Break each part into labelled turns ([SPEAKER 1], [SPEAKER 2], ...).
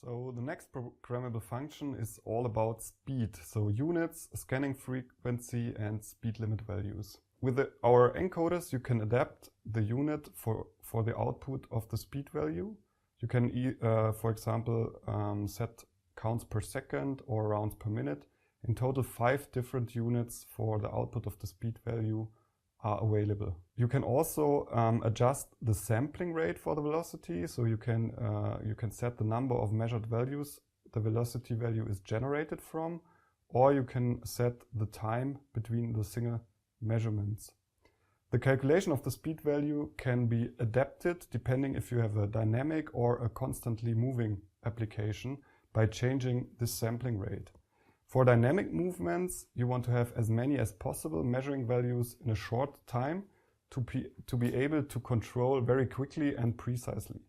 [SPEAKER 1] So the next programmable function is all about speed. So units, scanning frequency, and speed limit values. With our encoders, you can adapt the unit for the output of the speed value. You can, for example, set counts per second or rounds per minute. In total, 5 different units for the output of the speed value are available. You can also adjust the sampling rate for the velocity. So you can set the number of measured values the velocity value is generated from, or you can set the time between the single measurements. The calculation of the speed value can be adapted depending if you have a dynamic or a constantly moving application by changing this sampling rate. For dynamic movements, you want to have as many as possible measuring values in a short time to be able to control very quickly and precisely.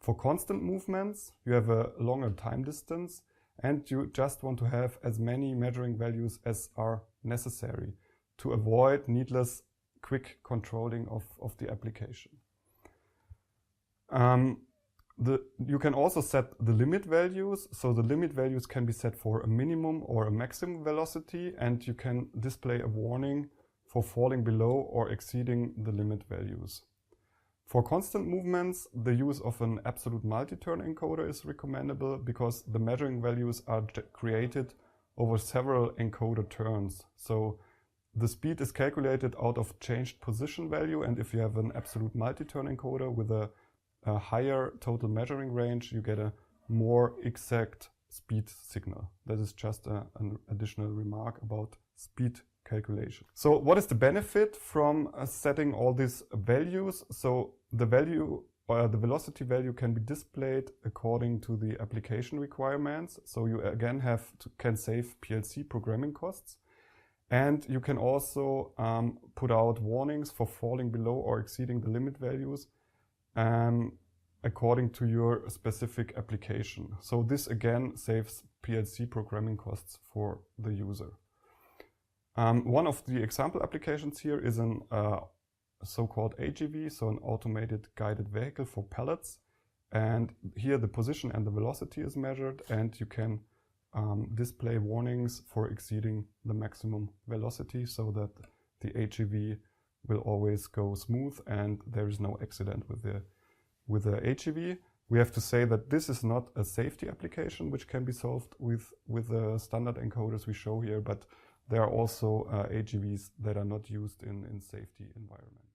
[SPEAKER 1] For constant movements, you have a longer time distance and you just want to have as many measuring values as are necessary to avoid needless quick controlling of the application. You can also set the limit values. So the limit values can be set for a minimum or a maximum velocity, and you can display a warning for falling below or exceeding the limit values. For constant movements, the use of an absolute multi-turn encoder is recommendable because the measuring values are created over several encoder turns. So the speed is calculated out of changed position value, and if you have an absolute multi-turn encoder with a higher total measuring range, you get a more exact speed signal. That is just an additional remark about speed calculation. So what is the benefit from setting all these values? So the value or the velocity value can be displayed according to the application requirements. So you again can save PLC programming costs. And you can also put out warnings for falling below or exceeding the limit values according to your specific application. So this again saves PLC programming costs for the user. One of the example applications here is an so-called AGV, so an automated guided vehicle for pallets. And here the position and the velocity is measured, and you can display warnings for exceeding the maximum velocity so that the AGV will always go smooth and there is no accident with the AGV. We have to say that this is not a safety application which can be solved with the standard encoders we show here, but there are also AGVs that are not used in safety environment.